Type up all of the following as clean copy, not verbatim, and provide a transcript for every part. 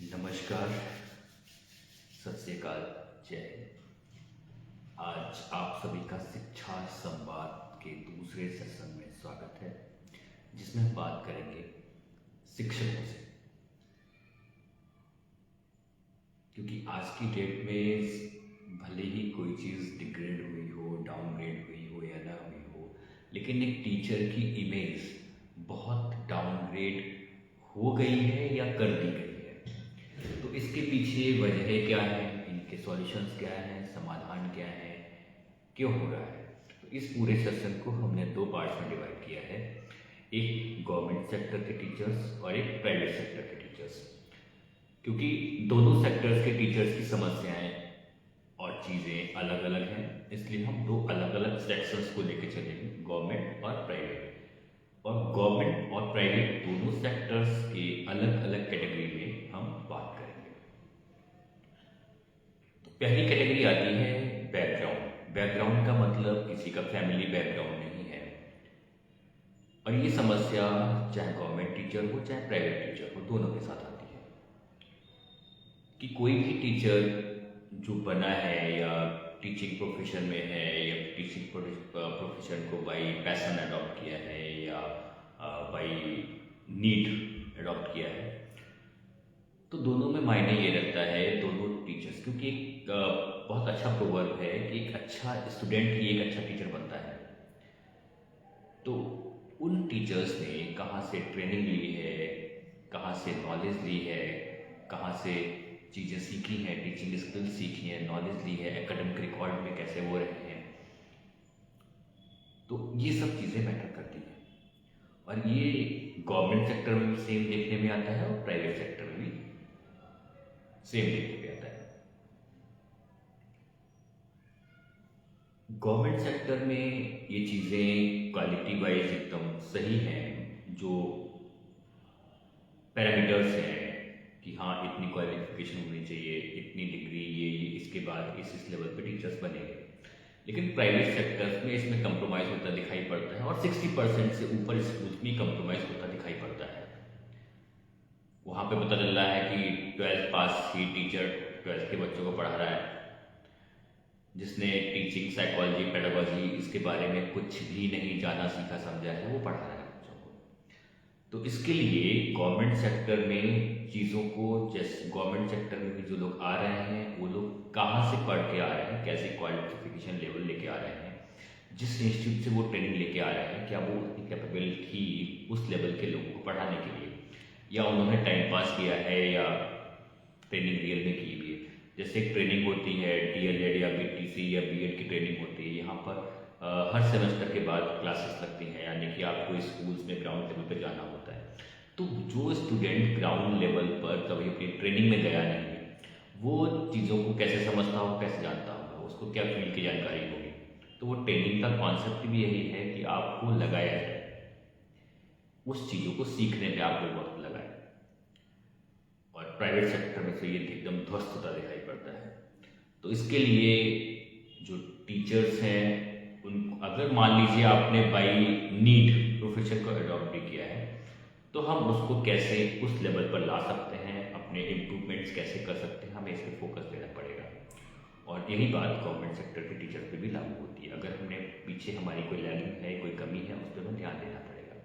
नमस्कार, सत श्री अकाल, जय हिंद। आज आप सभी का शिक्षा संवाद के दूसरे सेशन में स्वागत है, जिसमें हम बात करेंगे शिक्षकों से। क्योंकि आज की डेट में भले ही कोई चीज़ डिग्रेड हुई हो, डाउनग्रेड हुई हो या ना हुई हो, लेकिन एक टीचर की इमेज बहुत डाउनग्रेड हो गई है या कर दी गई है। तो इसके पीछे वजह क्या है, इनके सॉल्यूशंस क्या हैं, समाधान क्या है, क्यों हो रहा है। तो इस पूरे सेशन को हमने दो पार्ट्स में डिवाइड किया है, एक गवर्नमेंट सेक्टर के टीचर्स और एक प्राइवेट सेक्टर के टीचर्स। क्योंकि दोनों सेक्टर्स के टीचर्स की समस्याएं और चीज़ें अलग अलग हैं, इसलिए हम दो अलग अलग सेक्शंस को लेकर चलेंगे, गवर्नमेंट और प्राइवेट। और गवर्नमेंट और प्राइवेट दोनों सेक्टर्स के अलग अलग कैटेगरी में हम बात करेंगे। तो पहली कैटेगरी आती है बैकग्राउंड। बैकग्राउंड का मतलब किसी का फैमिली बैकग्राउंड नहीं है, और ये समस्या चाहे गवर्नमेंट टीचर हो चाहे प्राइवेट टीचर हो, दोनों के साथ आती है कि कोई भी टीचर जो बना है या टीचिंग प्रोफेशन में है या टीचिंग प्रोफेशन को बाई पैशन अडॉप्ट किया है या बाई नीड अडॉप्ट किया है, तो दोनों में मायने ये रखता है दोनों टीचर्स। क्योंकि एक बहुत अच्छा प्रोवर्ब है कि एक अच्छा स्टूडेंट ही एक अच्छा टीचर बनता है। तो उन टीचर्स ने कहाँ से ट्रेनिंग ली है, कहाँ से नॉलेज ली है, कहाँ से चीज़ें सीखी हैं, टीचिंग स्किल्स सीखी हैं, नॉलेज ली है, एकेडमिक रिकॉर्ड में कैसे वो रहे हैं, तो ये सब चीज़ें मैटर करती हैं। और ये गवर्नमेंट सेक्टर में भी सेम देखने में आता है और प्राइवेट सेक्टर में भी सेम देखने में आता है। गवर्नमेंट सेक्टर में ये चीज़ें क्वालिटी वाइज एकदम सही हैं, जो पैरामीटर्स हैं कि हाँ इतनी क्वालिफिकेशन होनी चाहिए, इतनी डिग्री, ये इसके बाद इस लेवल पे टीचर्स बनेंगे। लेकिन प्राइवेट सेक्टर्स में इसमें कंप्रोमाइज़ होता दिखाई पड़ता है, और 60% से ऊपर स्कूल्स में कंप्रोमाइज़ होता दिखाई पड़ता है। वहाँ पे पता चल रहा है कि 12th पास ही टीचर 12th के बच्चों को पढ़ा रहा है, जिसने टीचिंग, साइकोलॉजी, पेडागोजी इसके बारे में कुछ भी नहीं जाना, सीखा, समझा है, वो पढ़ा रहा है बच्चों को। तो इसके लिए गवर्नमेंट सेक्टर में चीज़ों को, जैसे गवर्नमेंट सेक्टर में भी जो लोग आ रहे हैं वो लोग कहाँ से पढ़ के आ रहे हैं, कैसे क्वालिफिकेशन लेवल लेके आ रहे हैं, जिस इंस्टीट्यूट से वो ट्रेनिंग लेके आ रहे हैं, क्या वो उतनी कैपेबल थी उस लेवल के लोगों को पढ़ाने के लिए, या उन्होंने टाइम पास किया है या ट्रेनिंग रियल में की भी है। जैसे एक ट्रेनिंग होती है DLED या BTC या BEd की ट्रेनिंग होती है, यहाँ पर हर सेमेस्टर के बाद क्लासेस लगती हैं, यानी कि आपको स्कूल्स में ग्राउंड लेवल पर जाना होता है। तो जो स्टूडेंट ग्राउंड लेवल पर कभी अपनी ट्रेनिंग में गया नहीं है, वो चीज़ों को कैसे समझता होगा, कैसे जानता होगा, उसको क्या फील्ड की जानकारी होगी। तो वो ट्रेनिंग का कॉन्सेप्ट भी यही है कि आपको लगाया जाए, उस चीज़ों को सीखने पे आपको वक्त लगाए। और प्राइवेट सेक्टर में तो ये एकदम ध्वस्त होता दिखाई पड़ता है। तो इसके लिए जो टीचर्स हैं, उन अगर मान लीजिए आपने बाई नीड प्रोफेशन को अडॉप्ट भी किया है, तो हम उसको कैसे उस लेवल पर ला सकते हैं, अपने इम्प्रूवमेंट्स कैसे कर सकते हैं, हमें इस पर फोकस देना पड़ेगा। और यही बात गवर्नमेंट सेक्टर के टीचर पे भी लागू होती है। अगर हमने पीछे हमारी कोई लैगिंग है, कोई कमी है, उस पर हमें ध्यान देना पड़ेगा।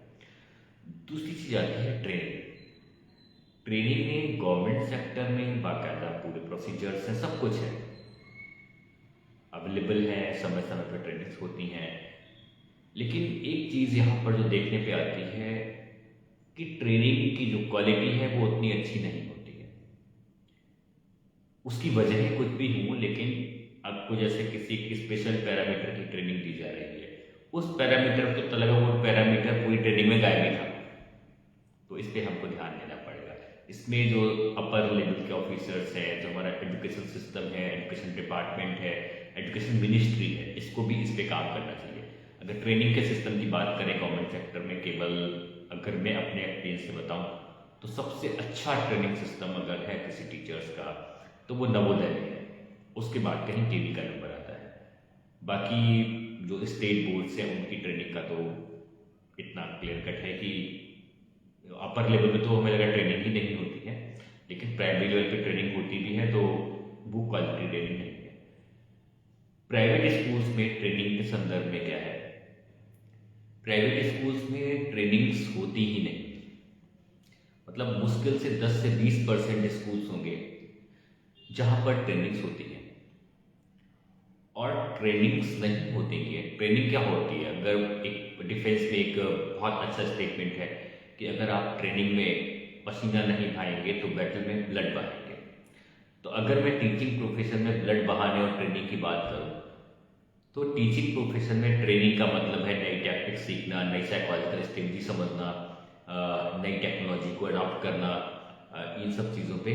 दूसरी चीज़ आती है ट्रेनिंग। ट्रेनिंग में गवर्नमेंट सेक्टर में बाकायदा पूरे प्रोसीजर्स हैं, सब कुछ है, अवेलेबल है, समय समय पर ट्रेनिंग्स होती हैं। लेकिन एक चीज़ यहाँ पर जो देखने पे आती है कि ट्रेनिंग की जो क्वालिटी है वो उतनी अच्छी नहीं होती है। उसकी वजह कुछ भी हो, लेकिन आपको जैसे किसी स्पेशल पैरामीटर की ट्रेनिंग दी जा रही है, उस पैरामीटर को तो लगा वो पैरामीटर पूरी ट्रेनिंग में गायब ही था। तो इस पर हमको ध्यान देना पड़ेगा। इसमें जो अपर लेवल के ऑफिसर्स हैं, जो हमारा एजुकेशन सिस्टम है, एजुकेशन डिपार्टमेंट है, एजुकेशन मिनिस्ट्री है, इसको भी इस पर काम करना चाहिए। अगर ट्रेनिंग के सिस्टम की बात करें गवर्नमेंट सेक्टर में, केवल अगर मैं अपने एक्सपीरियंस से बताऊं, तो सबसे अच्छा ट्रेनिंग सिस्टम अगर है किसी टीचर्स का, तो वो नवोदय में है। उसके बाद कहीं केवी का नंबर आता है। बाकी जो स्टेट बोर्ड्स हैं उनकी ट्रेनिंग का तो इतना क्लियर कट है कि अपर लेवल में तो हमें लगा ट्रेनिंग ही नहीं होती है। लेकिन प्राइमरी लेवल पे ट्रेनिंग होती भी है तो वो क्वालिटी ट्रेनिंग नहीं है। प्राइवेट स्कूल्स में ट्रेनिंग के संदर्भ में क्या है, प्राइवेट स्कूल्स में ट्रेनिंग्स होती ही नहीं। मतलब मुश्किल से 10 से 20% स्कूल्स होंगे जहां पर ट्रेनिंग्स होती है, और ट्रेनिंग्स नहीं होती है। ट्रेनिंग क्या होती है, अगर एक डिफेंस में एक बहुत अच्छा स्टेटमेंट है कि अगर आप ट्रेनिंग में पसीना नहीं बहाएंगे तो बैटल में ब्लड बहाएंगे। तो अगर मैं टीचिंग प्रोफेशन में ब्लड बहाने और ट्रेनिंग की बात करूं, तो टीचिंग प्रोफेशन में ट्रेनिंग का मतलब है नई टैक्टिक्स सीखना, नई साइकोलॉजिकल स्ट्रेटजी समझना, नई टेक्नोलॉजी को अडॉप्ट करना, इन सब चीज़ों पे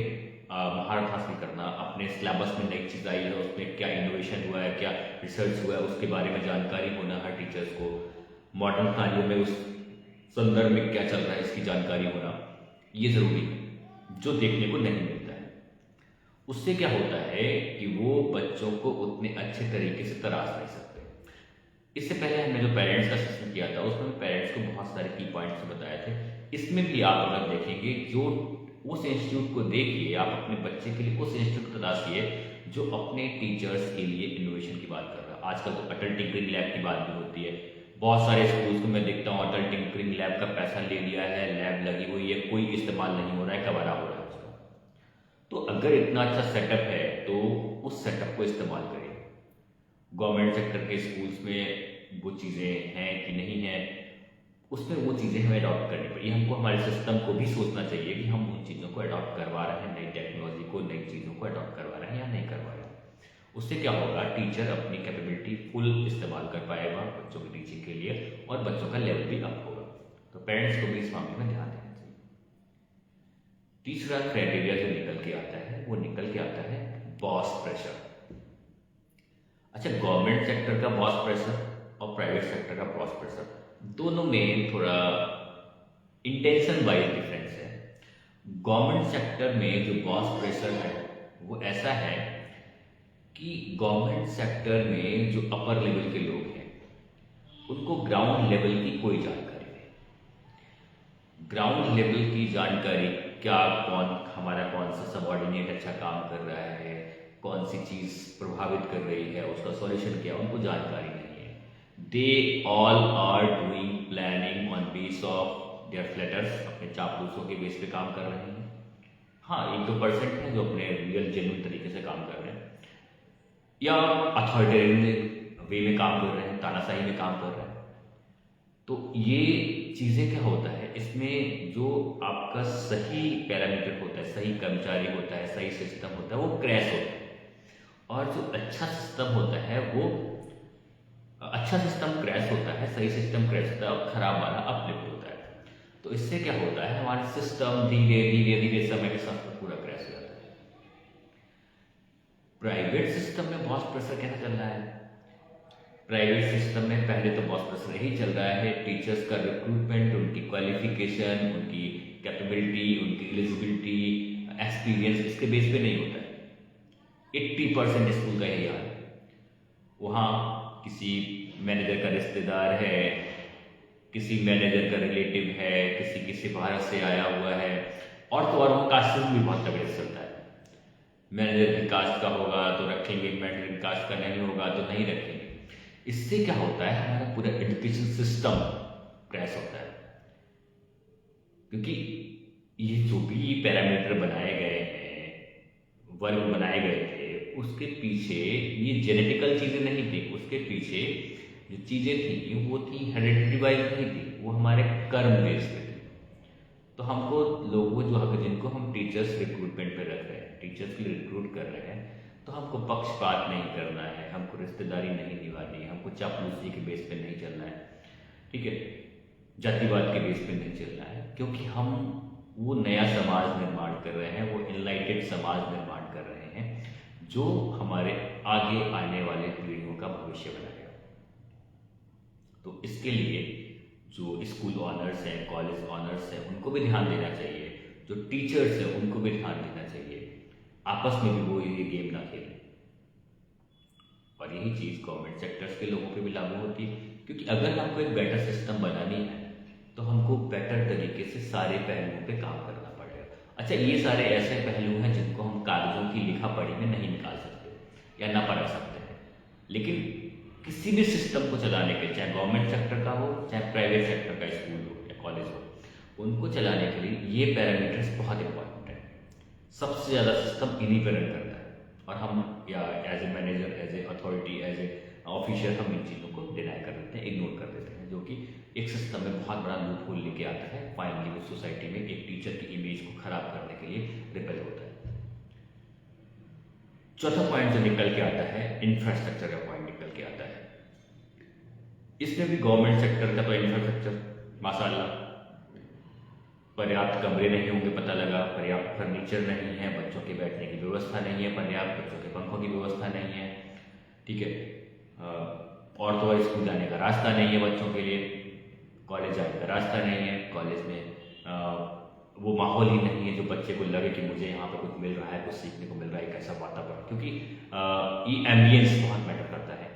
महारत हासिल करना। अपने सिलेबस में नई चीज़ आई है, उसमें क्या इनोवेशन हुआ है, क्या रिसर्च हुआ है, उसके बारे में जानकारी होना हर टीचर्स को। मॉडर्न कहानियों में उस संदर्भ में क्या चल रहा है इसकी जानकारी होना, ये ज़रूरी है, जो देखने को नहीं मिलता है। उससे क्या होता है कि वो बच्चों को उतने अच्छे तरीके से तराश नहीं सकते। इससे पहले हमने जो पेरेंट्स का सेशन किया था उसमें पेरेंट्स को बहुत सारे की पॉइंट्स बताए थे। इसमें भी आप अगर देखेंगे, जो उस इंस्टीट्यूट को देखिए, आप अपने बच्चे के लिए उस इंस्टीट्यूट को तलाशिए जो अपने टीचर्स के लिए इनोवेशन की बात कर रहा है। आजकल तो अटल टिंकरिंग लैब की बात भी होती है। बहुत सारे स्कूल्स को मैं देखता हूँ अटल टिंकरिंग लैब का पैसा ले लिया है, लैब लगी हुई है, कोई इस्तेमाल नहीं हो रहा है, कबाड़ा हो रहा है उसका। तो अगर इतना अच्छा सेटअप है तो उस सेटअप को इस्तेमाल करें। गवर्नमेंट सेक्टर के स्कूल्स में वो चीज़ें हैं कि नहीं हैं, उसमें वो चीज़ें हमें अडॉप्ट करनी पड़ी। हमको हमारे सिस्टम को भी सोचना चाहिए कि हम उन चीज़ों को अडॉप्ट करवा रहे हैं, नई टेक्नोलॉजी को, नई चीज़ों को अडॉप्ट करवा रहे हैं या नहीं करवा रहे हैं। उससे क्या होगा, टीचर अपनी कैपेबिलिटी फुल इस्तेमाल कर पाएगा बच्चों की टीचिंग के लिए, और बच्चों का लेवल भी अप होगा। तो पेरेंट्स को भी इस मामले में ध्यान देना चाहिए। तीसरा क्राइटेरिया जो निकल के आता है वो निकल के आता है बॉस प्रेशर। अच्छा, गवर्नमेंट सेक्टर का बॉस प्रेशर और प्राइवेट सेक्टर का बॉस प्रेशर दोनों में थोड़ा इंटेंशन वाइज डिफरेंस है। गवर्नमेंट सेक्टर में जो बॉस प्रेशर है वो ऐसा है कि गवर्नमेंट सेक्टर में जो अपर लेवल के लोग हैं उनको ग्राउंड लेवल की कोई जानकारी नहीं। ग्राउंड लेवल की जानकारी क्या, कौन सा सबऑर्डिनेट अच्छा काम कर रहा है, कौन सी चीज़ प्रभावित कर रही है, उसका सॉल्यूशन क्या, उनको जानकारी नहीं है। They all are doing planning on base of their flatterers, अपने चापलूसों के बेस पे काम कर रहे हैं। हाँ, 1-2% है जो अपने रियल जेन्युइन तरीके से काम कर रहे हैं, या अथॉरिटेरियन वे में काम कर रहे हैं, तानाशाही में काम कर रहे हैं। तो ये चीज़ें क्या होता है, इसमें जो आपका सही पैरामीटर होता है, सही कर्मचारी होता है, सही सिस्टम होता है, वो क्रैश होता है। और जो अच्छा सिस्टम होता है वो अच्छा सिस्टम क्रैश होता है, सही सिस्टम क्रैश होता है, और खराब वाला अपलिफ्ट होता है। तो इससे क्या होता है, हमारे सिस्टम धीरे धीरे धीरे समय के साथ पूरा क्रैश हो जाता है। प्राइवेट सिस्टम में बॉस प्रेशर कैसा चल रहा है? प्राइवेट सिस्टम में पहले तो बॉस प्रेशर यही चल रहा है, टीचर्स का रिक्रूटमेंट, उनकी क्वालिफिकेशन, उनकी कैपेबिलिटी, उनकी एलिजिबिलिटी, एक्सपीरियंस, इसके बेस पे नहीं होता है। 80% स्कूल का यही हाल है। वहाँ किसी मैनेजर का रिश्तेदार है, किसी मैनेजर का रिलेटिव है, किसी से बाहर से आया हुआ है, और तो और वहाँ कास्टिज्म भी बहुत तगड़े से चलता है। मैनेजर की कास्ट का होगा तो रखेंगे, मैनेजर की कास्ट का नहीं होगा तो नहीं रखेंगे। इससे क्या होता है, हमारा पूरा एजुकेशन सिस्टम क्रैश होता है। क्योंकि ये जो भी पैरामीटर बनाए गए हैं, वर्ग बनाए गए थे, उसके पीछे ये जेनेटिकल चीज़ें नहीं थी, उसके पीछे जो चीज़ें थी वो थी हेरिडिटी वाइज नहीं थी, वो हमारे कर्म बेस पे थी। तो हमको लोगों जो जिनको हम टीचर्स रिक्रूटमेंट पे रख रहे हैं, टीचर्स के लिए रिक्रूट कर रहे हैं, तो हमको पक्षपात नहीं करना है, हमको रिश्तेदारी नहीं निभानी है, हमको चापलूसी के बेस पे नहीं चलना है, ठीक है, जातिवाद के बेस पे नहीं चलना है। क्योंकि हम वो नया समाज निर्माण कर रहे हैं, वो इनलाइटेड समाज निर्माण कर रहे हैं जो हमारे आगे आने वाले पीढ़ियों का भविष्य बनाएगा। तो इसके लिए जो स्कूल ऑनर्स हैं, कॉलेज ऑनर्स हैं, उनको भी ध्यान देना चाहिए, जो टीचर्स हैं उनको भी ध्यान देना चाहिए, आपस में भी वो ये गेम ना खेलें। और यही चीज़ गवर्नमेंट सेक्टर्स के लोगों पे भी लागू होती है। क्योंकि अगर हमको एक बेटर सिस्टम बनानी है तो हमको बेटर तरीके से सारे पहलुओं पे काम करना पड़ेगा। अच्छा, ये सारे ऐसे पहलू हैं जिनको हम कागजों की लिखा पढ़ी में नहीं निकाल सकते या ना परख सकते हैं, लेकिन किसी भी सिस्टम को चलाने के, चाहे गवर्नमेंट सेक्टर का हो चाहे प्राइवेट सेक्टर का स्कूल हो या कॉलेज हो, उनको चलाने के लिए ये पैरामीटर्स बहुत इंपॉर्टेंट है। सबसे ज़्यादा सिस्टम इन्हीं पर रन करता है और हम या as a manager, as a authority, as a official हम इन चीज़ों को डिनाई कर देते हैं, इग्नोर कर देते हैं, जो कि एक सिस्टम में बहुत बड़ा लूप होल लेके आता है। फाइनली वो सोसाइटी में एक टीचर की इमेज को खराब करने के लिए रिपेल होता है। चौथा पॉइंट जो निकल के आता है, इंफ्रास्ट्रक्चर का पॉइंट निकल के आता है। इसमें भी गवर्नमेंट सेक्टर का तो इंफ्रास्ट्रक्चर माशाल्लाह, पर्याप्त कमरे नहीं होंगे, पता लगा, पर्याप्त फर्नीचर नहीं है, बच्चों के बैठने की व्यवस्था नहीं है, पर्याप्त बच्चों के पंखों की व्यवस्था नहीं है, ठीक है, और तो और स्कूल जाने का रास्ता नहीं है बच्चों के लिए, कॉलेज जाने का रास्ता नहीं है, कॉलेज में वो माहौल ही नहीं है जो बच्चे को लगे कि मुझे यहाँ पे कुछ मिल रहा है, कुछ सीखने को मिल रहा है, एक ऐसा वातावरण, क्योंकि ये एम्बियंस बहुत मैटर करता है,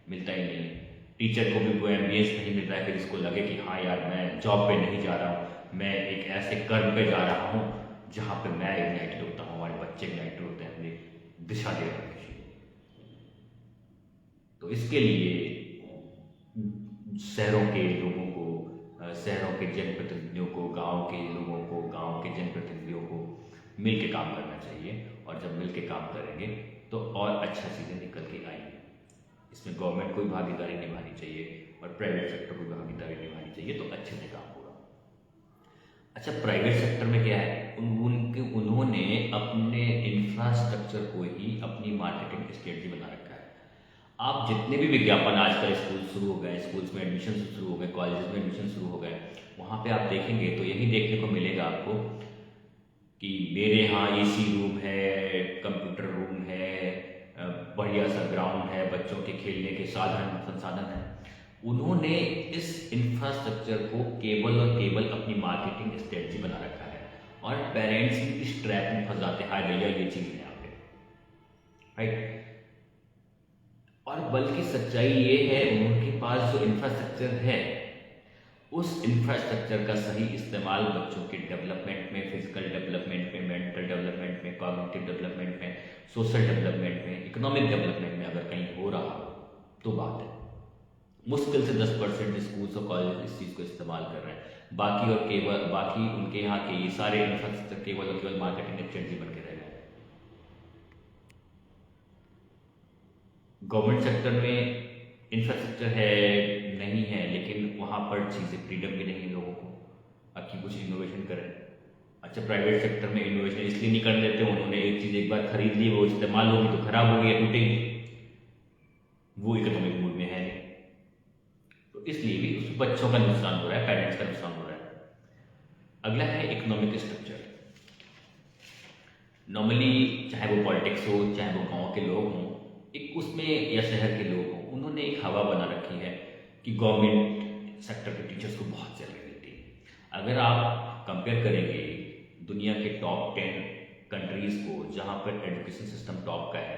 मिलता ही नहीं है। टीचर को भी वो एम्बियंस नहीं मिल रहा है फिर इसको लगे कि हाँ यार मैं जॉब पे नहीं जा रहा हूँ, मैं एक ऐसे कर्म पे जा रहा हूँ जहाँ पे मैं इग्नाइटेड होता हूँ, हमारे बच्चे इग्नाइटेड होते हैं, अपनी दिशा दे रहे हैं किसी को। तो इसके लिए शहरों के लोगों को, शहरों के जनप्रतिनिधियों को, गांव के लोगों को, गांव के जनप्रतिनिधियों को मिल के काम करना चाहिए, और जब मिल के काम करेंगे तो और अच्छा चीज़ें निकल के आएंगी। इसमें गवर्नमेंट को भी भागीदारी निभानी चाहिए और प्राइवेट सेक्टर को भी भागीदारी निभानी चाहिए, तो अच्छे से काम होगा। अच्छा, प्राइवेट सेक्टर में क्या है, उन्होंने अपने इंफ्रास्ट्रक्चर को ही अपनी मार्केटिंग स्ट्रेटजी बना रखा है। आप जितने भी विज्ञापन, आजकल स्कूल शुरू हो गए, स्कूल्स में एडमिशन शुरू हो गए, कॉलेजेस में एडमिशन शुरू हो गए, वहाँ पे आप देखेंगे तो यही देखने को मिलेगा आपको कि मेरे यहाँ एसी रूम है, कंप्यूटर रूम है, बढ़िया सा ग्राउंड है, बच्चों के खेलने के संसाधन है। उन्होंने इस इंफ्रास्ट्रक्चर को केवल और केवल अपनी मार्केटिंग स्ट्रेटजी बना रखा है, और पेरेंट्स भी इस ट्रैप में फंस जाते हैं, हाय भैया ये चीज़ है यहाँ पे, राइट। और बल्कि सच्चाई ये है, उनके पास जो इंफ्रास्ट्रक्चर है, उस इंफ्रास्ट्रक्चर का सही इस्तेमाल बच्चों के डेवलपमेंट में, फिजिकल डेवलपमेंट में, मेंटल डेवलपमेंट में, कॉग्निटिव डेवलपमेंट में, सोशल डेवलपमेंट में, इकोनॉमिक डेवलपमेंट में अगर कहीं हो रहा हो तो बात है। मुश्किल से 10% स्कूल्स और कॉलेज इस चीज़ को इस्तेमाल कर रहे हैं, बाकी उनके यहाँ के ये सारे इंफ्रास्ट्रक्चर केवल और केवल मार्केटिंग स्ट्रेटजी बन के रह गए। गवर्नमेंट सेक्टर में इंफ्रास्ट्रक्चर है नहीं है, लेकिन वहाँ पर चीज़ें फ्रीडम भी नहीं है लोगों को कि कुछ इनोवेशन करें। अच्छा, प्राइवेट सेक्टर में इनोवेशन इसलिए नहीं कर देते, उन्होंने एक चीज़ एक बार खरीद ली, वो इस्तेमाल होगी तो खराब होगी या टूटेगी, वो इकोनॉमिक मूड में है नहीं, तो इसलिए भी उस बच्चों का नुकसान हो रहा है, पेरेंट्स का नुकसान हो रहा है। अगला है इकोनॉमिक स्ट्रक्चर। नॉर्मली चाहे वो पॉलिटिक्स हो, चाहे वो गाँव के लोग हों, एक उसमें या शहर के लोग हों, उन्होंने एक हवा बना रखी है कि गवर्नमेंट सेक्टर के टीचर्स को बहुत सैलरी मिलती है। अगर आप कंपेयर करेंगे दुनिया के टॉप 10 कंट्रीज़ को जहाँ पर एजुकेशन सिस्टम टॉप का है,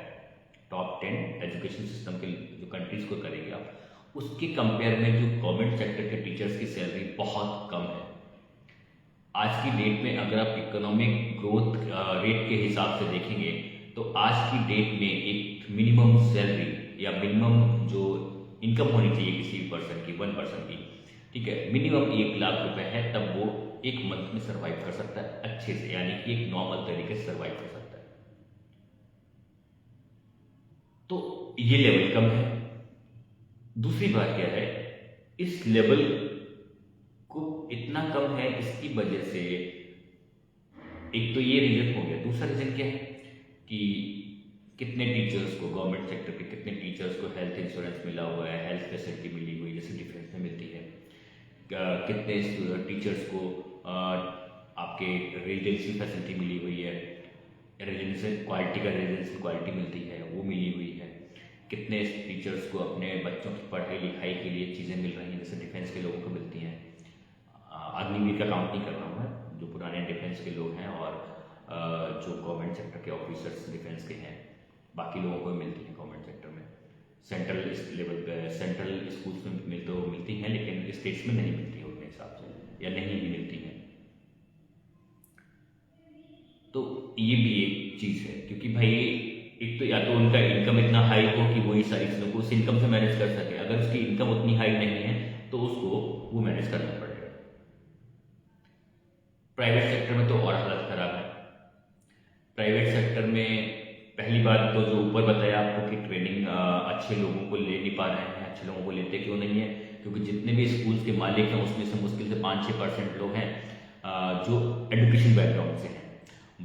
टॉप 10 एजुकेशन सिस्टम के जो कंट्रीज़ को करेंगे आप, उसके कंपेयर में जो गवर्नमेंट सेक्टर के टीचर्स की सैलरी बहुत कम है। आज की डेट में अगर आप इकोनॉमिक ग्रोथ रेट के हिसाब से देखेंगे तो आज की डेट में एक मिनिमम सैलरी या मिनिमम जो इनकम होनी चाहिए किसी पर्सन की, 1 पर्सन की, ठीक है, मिनिमम 1 लाख रुपए है, तब वो एक मंथ में सर्वाइव कर सकता है अच्छे से, यानी कि एक नॉर्मल तरीके से सर्वाइव कर सकता है। तो ये लेवल कम है। दूसरी बात क्या है, इस लेवल को इतना कम है, इसकी वजह से एक तो ये रीजन हो गया। दूसरा रीजन क्या है कि कितने टीचर्स को, गवर्नमेंट सेक्टर के कितने टीचर्स को हेल्थ इंश्योरेंस मिला हुआ है, हेल्थ फैसिलिटी मिली हुई जैसे डिफेंस में मिलती है, कितने टीचर्स को आपके रेजिडेंसी फैसिलिटी मिली हुई है, रेजिडेंशियल क्वालिटी का रेजिडेंशियल क्वालिटी मिलती है वो मिली हुई है, कितने टीचर्स को अपने बच्चों की पढ़ाई लिखाई के लिए चीज़ें मिल रही हैं जैसे डिफेंस के लोगों को मिलती हैं। अग्निवीर का काउंट नहीं कर रहा हूँ मैं, जो पुराने डिफेंस के लोग हैं और जो गवर्नमेंट सेक्टर के ऑफिसर्स डिफेंस के हैं, बाकी लोगों को मिलती हैं गवर्नमेंट सेक्टर में। सेंट्रल लेवल पे, सेंट्रल स्कूल्स में मिलती हैं, लेकिन स्टेट्स में नहीं मिलती है उतने हिसाब से, या नहीं भी मिलती हैं। ये भी एक चीज़ है, क्योंकि भाई एक तो या तो उनका इनकम इतना हाई हो कि वो ही सारी चीज़ों को उस इनकम से मैनेज कर सके, अगर उसकी इनकम उतनी हाई नहीं है तो उसको वो मैनेज करना पड़ेगा। प्राइवेट सेक्टर में तो और हालत खराब है। प्राइवेट सेक्टर में पहली बात तो जो ऊपर बताया आपको कि ट्रेनिंग अच्छे लोगों को ले नहीं पा रहे हैं। अच्छे लोगों को लेते क्यों नहीं है? क्योंकि जितने भी स्कूल्स के मालिक हैं उसमें से मुश्किल से 5-6% लोग हैं जो एजुकेशन बैकग्राउंड से हैं।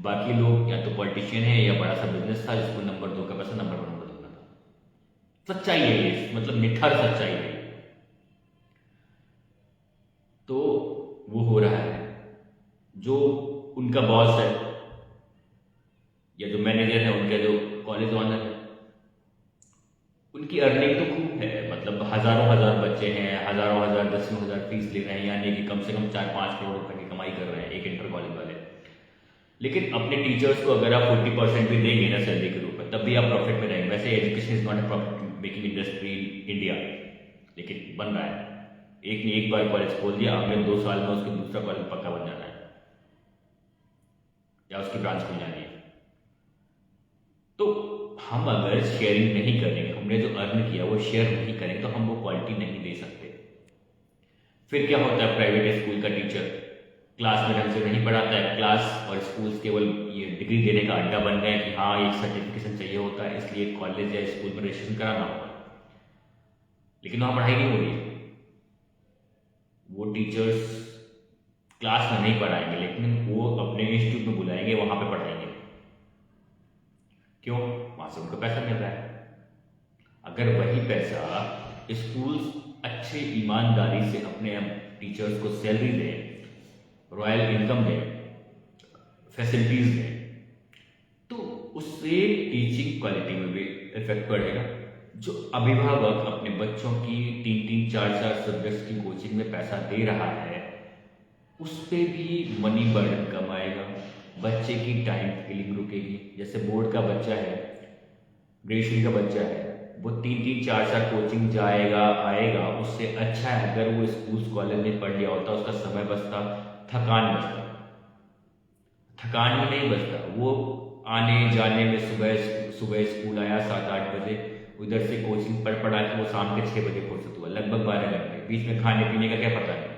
बाकी लोग या तो पॉलिटिशियन है या बड़ा सा बिजनेस था जिसको नंबर 2 का पैसा नंबर 1 में बदलना था। सच्चाई है ये, मतलब निठर सच्चाई है। तो वो हो रहा है, जो उनका बॉस है या जो मैनेजर है, उनके जो कॉलेज ऑनर है, उनकी अर्निंग तो खूब है, मतलब हजारों हजार बच्चे हैं, हजारों हजार 10,000 फीस ले रहे हैं, यानी कि कम से कम 4-5 करोड़ रुपए की कमाई कर रहे हैं एक इंटर कॉलेज वाले। लेकिन अपने टीचर्स को अगर आप 40% भी देंगे ना सैलरी के रूप में, तब भी आप प्रॉफिट में रहेंगे। वैसे education is not a profit making industry in India, लेकिन बन रहा है। एक ने एक बार कॉलेज खोल दिया, अगले 2 साल में उसके दूसरा कॉलेज पक्का बन जाना है या उसकी ब्रांच खुल जानी है। तो हम अगर शेयरिंग नहीं करेंगे, हमने जो अर्न किया वो शेयर नहीं करेंगे, तो हम वो क्वालिटी नहीं दे सकते। फिर क्या होता है, प्राइवेट स्कूल का टीचर क्लास में ढंग से नहीं पढ़ाता है। क्लास और स्कूल्स केवल ये डिग्री देने का अड्डा बन गए कि हाँ एक सर्टिफिकेशन चाहिए होता है, इसलिए कॉलेज या स्कूल में रजिस्ट्रेशन कराना होगा, लेकिन वहाँ पढ़ाई नहीं हो रही है। वो टीचर्स क्लास में नहीं पढ़ाएंगे, लेकिन वो अपने इंस्टीट्यूट में बुलाएंगे, वहाँ पे पढ़ाएंगे। क्यों? वहाँ से उनको पैसा मिल रहा है। अगर वही पैसा स्कूल्स अच्छे ईमानदारी से अपने टीचर्स को सैलरी दें, रॉयल इनकम दें, फैसिलिटीज दें, तो उससे टीचिंग क्वालिटी में भी इफेक्ट पड़ेगा। जो अभिभावक अपने बच्चों की 3-3, 4-4 सब्जेक्ट्स की कोचिंग में पैसा दे रहा है, उस पर भी मनी बर्डन कम आएगा, बच्चे की टाइम किलिंग रुकेगी। जैसे बोर्ड का बच्चा है, ग्रेजुएशन का बच्चा है, वो 3-3, 4-4 कोचिंग जाएगा आएगा, उससे अच्छा है अगर वो स्कूल कॉलेज में पढ़ लिया होता, उसका समय बचता, थकान बचता। थकान ही नहीं बचता, वो आने जाने में सुबह स्कूल आया 7-8 बजे, उधर से कोचिंग पढ़ा के वो शाम के 6 बजे फुर्सत हुआ, लगभग 12 घंटे, बीच में खाने पीने का क्या पता नहीं।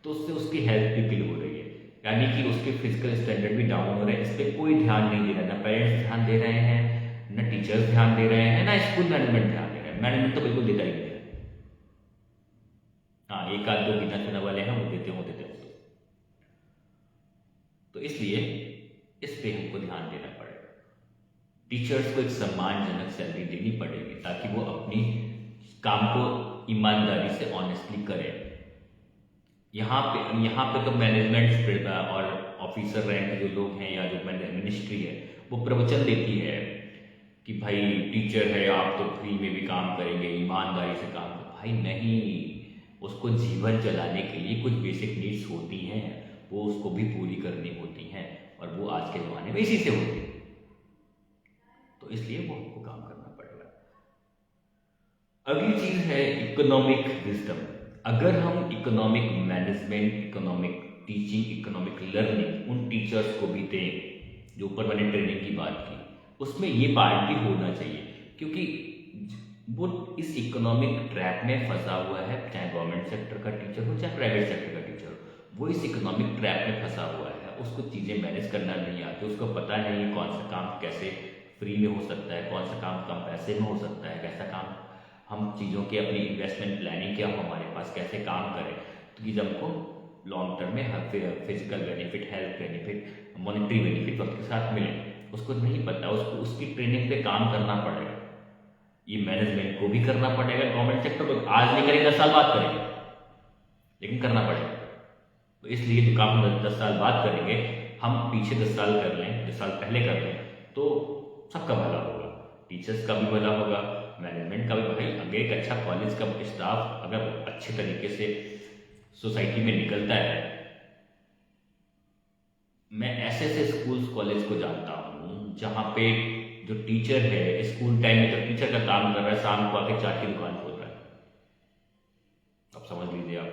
तो उससे उसकी हेल्थ भी किल हो रही है, यानी कि उसके फिजिकल स्टैंडर्ड भी डाउन हो रहे हैं। इस पर कोई ध्यान नहीं दे रहा, ना पेरेंट्स ध्यान दे रहे हैं, ना टीचर्स ध्यान दे रहे हैं, ना स्कूल मैनेजमेंट ध्यान दे रहे हैं। मैनेजमेंट तो बिल्कुल देता ही नहीं है। हाँ, एक आध 2 गिना चुना वाले हैं, वो देते हो। तो इसलिए इस पे हमको ध्यान देना पड़ेगा। टीचर्स को एक सम्मानजनक सैलरी देनी पड़ेगी ताकि वो अपनी काम को ईमानदारी से ऑनेस्टली करें। यहाँ पे तो मैनेजमेंट और ऑफिसर रैंक जो लोग हैं या जो मिनिस्ट्री है, वो प्रवचन देती है कि भाई टीचर है, आप तो फ्री में भी काम करेंगे, ईमानदारी से काम करें। भाई नहीं, उसको जीवन चलाने के लिए कुछ बेसिक नीड्स होती हैं, वो उसको भी पूरी करनी होती हैं, और वो आज के ज़माने में इसी से होती है। तो इसलिए वो हमको काम करना पड़ेगा। अगली चीज़ है इकोनॉमिक विजडम। अगर हम economic management, economic teaching, economic learning उन टीचर्स को भी दें जो ऊपर मैंने ट्रेनिंग की बात की, उसमें ये पार्ट भी होना चाहिए, क्योंकि वो इस इकोनॉमिक ट्रैप में फंसा हुआ है, चाहे गवर्नमेंट सेक्टर का टीचर हो चाहे प्राइवेट सेक्टर का टीचर हो, वो इस इकोनॉमिक ट्रैप में फंसा हुआ है। उसको चीज़ें मैनेज करना नहीं आती, उसको पता नहीं कौन सा काम कैसे फ्री में हो सकता है, कौन सा काम कम पैसे में हो सकता है, कैसा काम हम चीज़ों की अपनी इन्वेस्टमेंट प्लानिंग क्या हो हमारे पास, कैसे काम करें, तो कि हमको लॉन्ग टर्म में हर physical benefit, health benefit, monetary benefit वक्त के साथ मिले, उसको नहीं पता। उसको उसकी ट्रेनिंग पे काम करना पड़ेगा। ये मैनेजमेंट को भी करना पड़ेगा, गवर्नमेंट सेक्टर को आज नहीं करेंगे 10 साल बाद करेंगे, लेकिन करना पड़ेगा। तो इसलिए जो काम 10 साल बाद करेंगे, हम पीछे 10 साल कर लें, 10 साल पहले कर लें, तो सबका भला होगा, टीचर्स का भी भला होगा, मैनेजमेंट का भी। भाई अगर एक अच्छा कॉलेज का स्टाफ अगर अच्छे तरीके से सोसाइटी में निकलता है, मैं ऐसे स्कूल्स कॉलेज को जानता हूँ जहाँ पे जो टीचर है स्कूल टाइम में तो टीचर का काम कर रहा है, शाम को आके चाट की दुकान खोल रहा है। अब समझ लीजिए आप।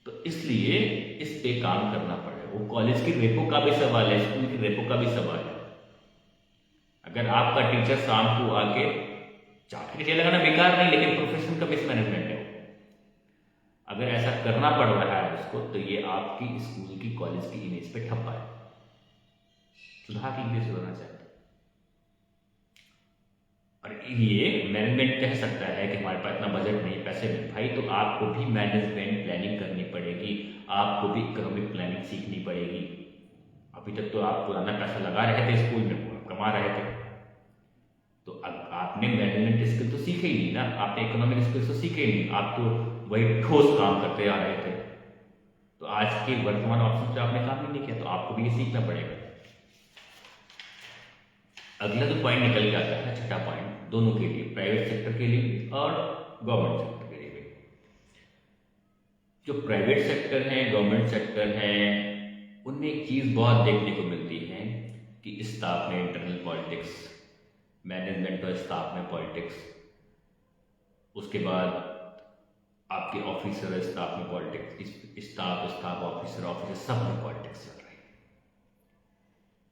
तो इसलिए इस पे काम करना पड़ेगा। वो कॉलेज की रेपो का भी सवाल है, स्कूल की रेपो का भी सवाल है। अगर आपका टीचर शाम को आके चाकरी के लिए लगाना बेकार नहीं, लेकिन प्रोफेशन का मिसमैनेजमेंट है। अगर ऐसा करना पड़ रहा है उसको, तो ये आपकी स्कूल की कॉलेज की इमेज पे ठप्पा है। सुधार कीजिए, सुधारना चाहिए। और ये मैनेजमेंट कह सकता है कि हमारे पास इतना बजट नहीं, पैसे नहीं। भाई तो आपको भी मैनेजमेंट प्लानिंग करनी पड़ेगी, आपको भी इकोनॉमिक प्लानिंग सीखनी पड़ेगी। अभी तक तो आप पुराना पैसा लगा रहे थे स्कूल में, कमा रहे थे, तो अब आपने मैनेजमेंट स्किल तो सीखे ही नहीं ना, आपने इकोनॉमिक स्किल तो सीखे ही नहीं, आप तो वही ठोस काम करते आ रहे थे। तो आज के वर्तमान ऑप्शन से आपने काम ही नहीं किया, तो आपको भी ये सीखना पड़ेगा। अगला जो पॉइंट निकल के आता है, छठा पॉइंट, दोनों के लिए, प्राइवेट सेक्टर के लिए और गवर्नमेंट सेक्टर के लिए। जो प्राइवेट सेक्टर है, गवर्नमेंट सेक्टर है, उनमें एक चीज़ बहुत देखने को मिलती है कि स्टाफ में इंटरनल पॉलिटिक्स, मैनेजमेंट और स्टाफ में पॉलिटिक्स, उसके बाद आपके ऑफिसर स्टाफ में पॉलिटिक्स, स्टाफ ऑफिसर सब में पॉलिटिक्स चल रही है।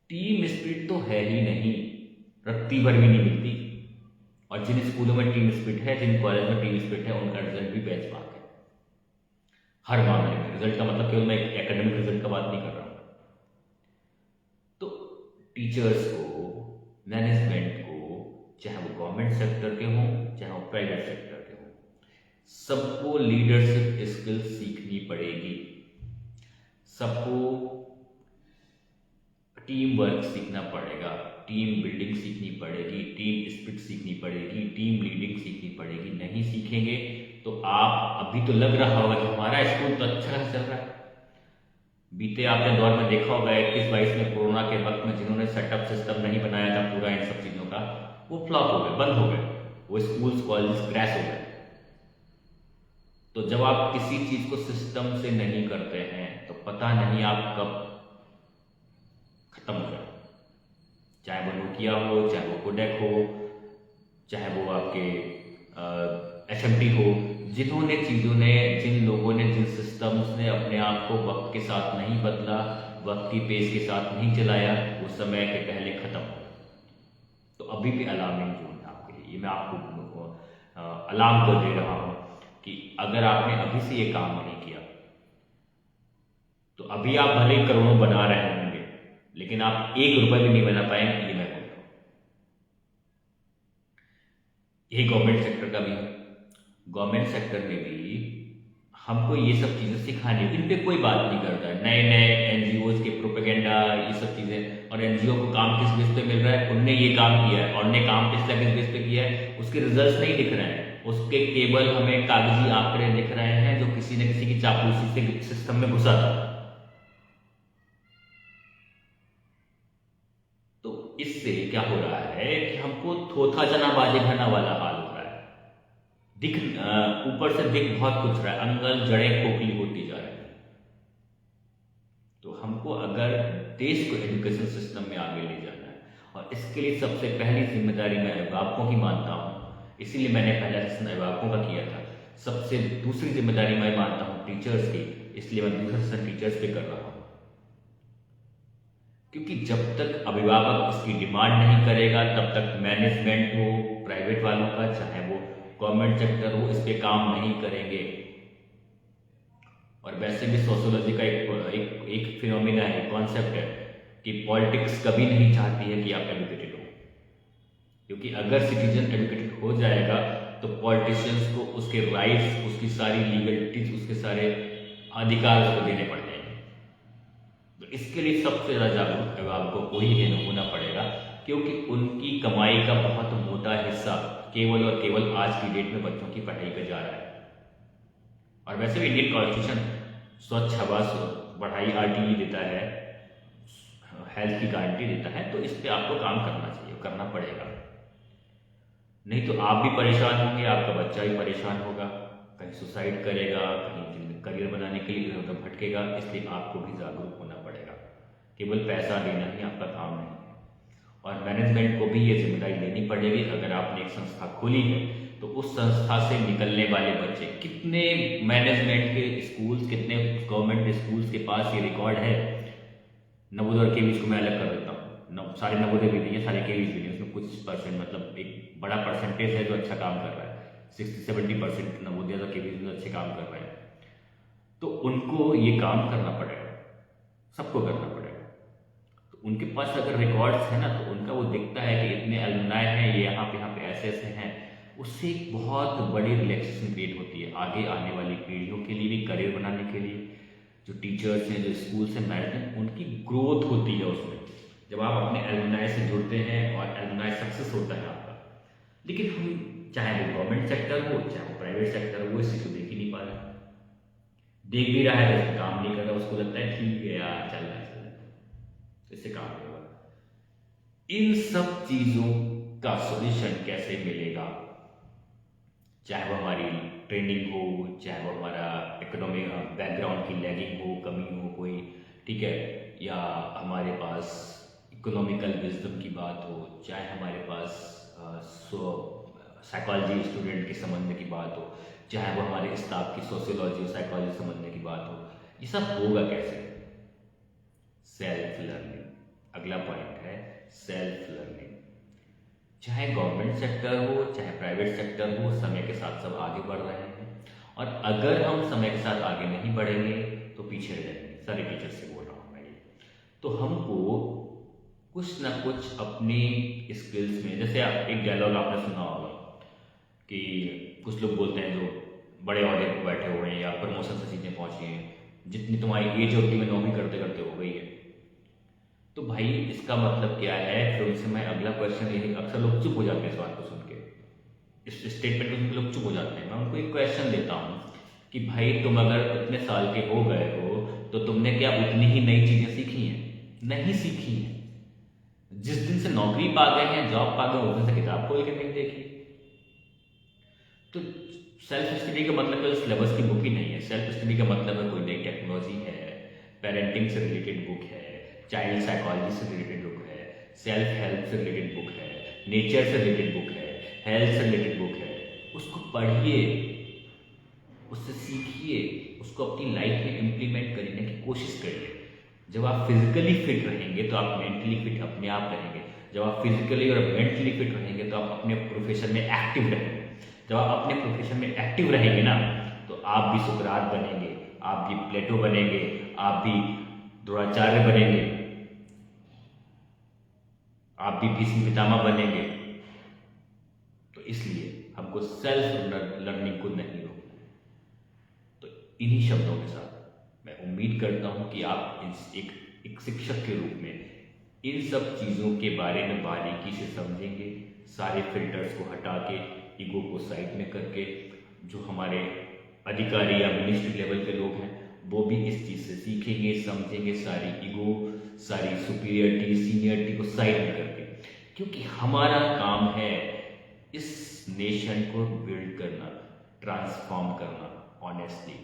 टीम स्पिरिट तो है ही नहीं, रत्ती भर भी नहीं मिलती। और जिन स्कूलों में टीम स्पिरिट है, जिन कॉलेज में टीम स्पिरिट है, उनका रिजल्ट भी बेंचमार्क है हर मामले में। रिजल्ट का मतलब केवल मैं एकेडमिक रिजल्ट का बात नहीं कर रहा हूँ। तो टीचर्स को, मैनेजमेंट को, चाहे वो गवर्नमेंट सेक्टर के हों, चाहे वो प्राइवेट सेक्टर के हों, सबको लीडरशिप स्किल सीखनी पड़ेगी। सबको टीम वर्क सीखना पड़ेगा, टीम बिल्डिंग सीखनी पड़ेगी, टीम स्पिरिट सीखनी पड़ेगी, टीम लीडिंग सीखनी पड़ेगी। नहीं सीखेंगे तो आप, अभी तो लग रहा होगा कि हमारा स्कूल तो अच्छा चल रहा है। बीते आपने दौर में देखा होगा 21-22 में कोरोना के वक्त में जिन्होंने सेटअप सिस्टम नहीं बनाया था पूरा इन सब चीज़ों का, वो फ्लॉप हो गए, बंद हो गए, वो स्कूल्स कॉलेज क्रैश हो गए। तो जब आप किसी चीज़ को सिस्टम से नहीं करते हैं तो पता नहीं आप कब खत्म हो जाए। चाहे वो नोकिया हो, चाहे वो कोडेक हो, चाहे वो आपके एसएमटी हो, जिन लोगों ने जिन सिस्टम्स ने अपने आप को वक्त के साथ नहीं बदला, वक्त की पेस के साथ नहीं चलाया, वो समय के पहले खत्म हो। तो अभी भी अलार्मिंग जोन है आपके लिए। ये मैं आपको अलार्म कर दे रहा हूँ कि अगर आपने अभी से ये काम नहीं किया तो अभी आप भले ही करोड़ों बना रहे होंगे, लेकिन आप 1 रुपये भी नहीं बना पाएंगे, ये मैं बोलता हूँ। ये गवर्नमेंट सेक्टर का भी है। गवर्नमेंट सेक्टर में भी हमको ये सब चीज़ें सिखानी, इन पे कोई बात नहीं करता है। नए नए एनजीओज के प्रोपेगेंडा, ये सब चीज़ें, और एनजीओ को काम किस बेस पे मिल रहा है, उनने ये काम किया है, और ने काम पिछला किस बेस पे किया है, उसके रिजल्ट्स नहीं दिख रहे हैं, उसके केवल हमें कागजी आंकड़े दिख रहे हैं जो किसी न किसी की चापलूसी से सिस्टम में घुसा था। तो इससे क्या हो रहा है कि हमको थोथा जना बाजे घना वाला हाल हो रहा है। दिख ऊपर से दिख बहुत कुछ रहा है, अंगल जड़ें खोखली होती जा रही है। तो हमको अगर देश को एजुकेशन सिस्टम में आगे ले जाना है, और इसके लिए सबसे पहली जिम्मेदारी मैं अभिभावकों की मानता हूँ, इसीलिए मैंने पहला सेशन अभिभावकों का किया था। सबसे दूसरी जिम्मेदारी मैं मानता हूँ टीचर्स की, इसलिए मैं दूसरा सेशन टीचर्स पे कर रहा हूँ। क्योंकि जब तक अभिभावक उसकी डिमांड नहीं करेगा, तब तक मैनेजमेंट हो प्राइवेट वालों का, चाहे वो गवर्नमेंट सेक्टर हो, इस पे काम नहीं करेंगे। और वैसे भी सोशियोलॉजी का एक फिनोमिना है, कॉन्सेप्ट है कि पॉलिटिक्स कभी नहीं चाहती है कि आप एजुकेटेड हो। क्योंकि अगर सिटीजन एजुकेटेड हो जाएगा तो पॉलिटिशियंस को उसके राइट्स, उसकी सारी लीगलिटीज, उसके सारे अधिकार उसको देने पड़ जाएंगे। तो इसके लिए सबसे ज़्यादा जागरूक अभिभावकों को ही होना पड़ेगा, क्योंकि उनकी कमाई का बहुत मोटा हिस्सा केवल और केवल आज की डेट में बच्चों की पढ़ाई पे जा रहा है। और वैसे भी इंडियन कॉन्स्टिट्यूशन स्वच्छ हवा, पढ़ाई, RTE देता है, हेल्थ की गारंटी देता है। तो इस पर आपको काम करना चाहिए, करना पड़ेगा। नहीं तो आप भी परेशान होंगे, आपका बच्चा भी परेशान होगा, कहीं सुसाइड करेगा, कहीं करियर बनाने के लिए इधर उधर भटकेगा। इसलिए आपको भी जागरूक होना पड़ेगा। केवल पैसा देना ही आपका काम नहीं है, और मैनेजमेंट को भी ये जिम्मेदारी लेनी पड़ेगी। अगर आपने एक संस्था खोली है तो उस संस्था से निकलने वाले बच्चे, कितने मैनेजमेंट के स्कूल्स, कितने गवर्नमेंट स्कूल्स के पास ये रिकॉर्ड है नवोदय और केवीज को मैं अलग कर देता हूँ, सारे नवोदय भी नहीं है, सारे केवीज भी नहीं है, उसमें कुछ परसेंट मतलब एक बड़ा परसेंटेज है जो अच्छा काम कर रहा है, 60-70% नवोदय और केवीज में अच्छे काम कर रहे हैं। तो उनको ये काम करना पड़ेगा, सबको करना पड़ेगा। तो उनके पास अगर रिकॉर्ड्स है ना, तो उनका वो दिखता है कि इतने अलुमनाई हैं, ये यहाँ पे ऐसे ऐसे हैं, उससे एक बहुत बड़ी रिलैक्सेशन क्रिएट होती है आगे आने वाली पीढ़ियों के लिए भी, करियर बनाने के लिए। जो टीचर्स हैं, जो स्कूल से मैरिड हैं, उनकी ग्रोथ होती है उसमें, जब आप अपने एलुमनाई से जुड़ते हैं और एलुमनाई सक्सेस होता है आपका। लेकिन हम चाहे वो गवर्नमेंट सेक्टर हो चाहे वो प्राइवेट सेक्टर हो, वो इस चीज़ को देख ही नहीं पा रहे। देख भी रहा है लेकिन काम नहीं कर रहा, उसको लगता है ठीक है यार चल रहा है, इससे काम नहीं होगा। इन सब चीज़ों का सॉल्यूशन कैसे मिलेगा, चाहे वो हमारी ट्रेनिंग हो, चाहे वो हमारा इकोनॉमिक बैकग्राउंड की लैगिंग हो, कमी हो कोई, ठीक है, या हमारे पास इकोनॉमिकल विजडम की बात हो, चाहे हमारे पास साइकोलॉजी स्टूडेंट के समझने की बात हो, चाहे वो हमारे स्टाफ की सोशियोलॉजी और साइकोलॉजी समझने की बात हो, ये सब होगा कैसे? Self learning. अगला पॉइंट है सेल्फ लर्निंग। चाहे गवर्नमेंट सेक्टर हो चाहे प्राइवेट सेक्टर हो, समय के साथ सब आगे बढ़ रहे हैं, और अगर हम समय के साथ आगे नहीं बढ़ेंगे तो पीछे रह जाएंगे। सारे टीचर से बोल रहा हूँ मैं ये। तो हमको कुछ ना कुछ अपनी स्किल्स में, जैसे आप एक डायलॉग आपने सुना होगा कि कुछ लोग बोलते हैं जो बड़े ऑर्डर पर बैठे हुए हैं या प्रमोशन से चीज़ें पहुँची हैं, जितनी तुम्हारी एज होती है नौकरी करते करते हो गई है। तो भाई इसका मतलब क्या है? फिर उनसे मैं अगला क्वेश्चन, यही अक्सर लोग चुप हो जाते हैं इस बात को सुन के, इस स्टेटमेंट को सुन के लोग चुप हो जाते हैं। मैं उनको एक क्वेश्चन देता हूँ कि भाई तुम अगर इतने साल के हो गए हो तो तुमने क्या उतनी ही नई चीज़ें सीखी हैं? नहीं सीखी हैं। जिस दिन से नौकरी पा गए हैं, जॉब पा गए, उस दिन से किताब खोल के नहीं देखी। तो सेल्फ स्टडी का मतलब कोई सिलेबस की बुक ही नहीं है। सेल्फ स्टडी का मतलब है कोई नई टेक्नोलॉजी है, पेरेंटिंग से रिलेटेड बुक है, चाइल्ड साइकोलॉजी से रिलेटेड बुक है, सेल्फ हेल्प से रिलेटेड बुक है, नेचर से रिलेटेड बुक है, हेल्थ से रिलेटेड बुक है। उसको पढ़िए, उससे सीखिए, उसको अपनी लाइफ में इम्प्लीमेंट करने की कोशिश करिए। जब आप फिजिकली फिट रहेंगे तो आप मेंटली फिट अपने आप रहेंगे। जब आप फिजिकली और मेंटली फिट रहेंगे तो आप अपने प्रोफेशन में एक्टिव रहेंगे। जब आप अपने प्रोफेशन में एक्टिव रहेंगे ना, तो आप भी सुकरात बनेंगे, आप भी प्लेटो बनेंगे, आप भी द्रोणाचार्य बनेंगे, आप भी भीष्म पितामह बनेंगे। तो इसलिए हमको सेल्फ लर्निंग को नहीं रोकना है। तो इन्हीं शब्दों के साथ मैं उम्मीद करता हूं कि आप एक शिक्षक के रूप में इन सब चीज़ों के बारे में बारीकी से समझेंगे, सारे फिल्टर्स को हटा के, ईगो को साइड में करके। जो हमारे अधिकारी या मिनिस्ट्री लेवल के लोग हैं वो भी इस चीज़ से सीखेंगे, समझेंगे, सारी ईगो, सारी सुपीरियरिटी, सीनियरिटी को साइड में करके। क्योंकि हमारा काम है इस नेशन को बिल्ड करना, ट्रांसफॉर्म करना ऑनेस्टली।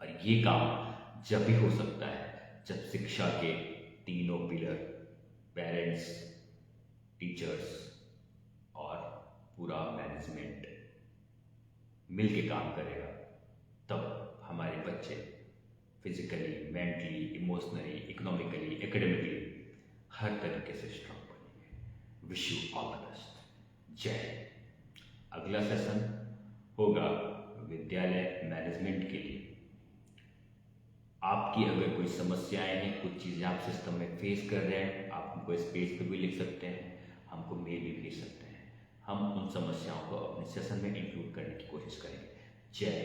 और ये काम जब भी हो सकता है जब शिक्षा के तीनों पिलर, पेरेंट्स, टीचर्स और पूरा मैनेजमेंट मिल के काम करेगा। तब हमारे बच्चे physically, mentally, emotionally, economically, academically हर तरीके से स्ट्रांग बनेंगे। Wish you all the best. जय हिंद। अगला सेशन होगा विद्यालय मैनेजमेंट के लिए। आपकी अगर कोई समस्याएं हैं, कुछ चीज़ें आप सिस्टम में फेस कर रहे हैं, आप हमको इस पेज पे भी लिख सकते हैं, हमको मेल भी भेज सकते हैं। हम उन समस्याओं को अपने सेशन में इंक्लूड करने की कोशिश करेंगे। जय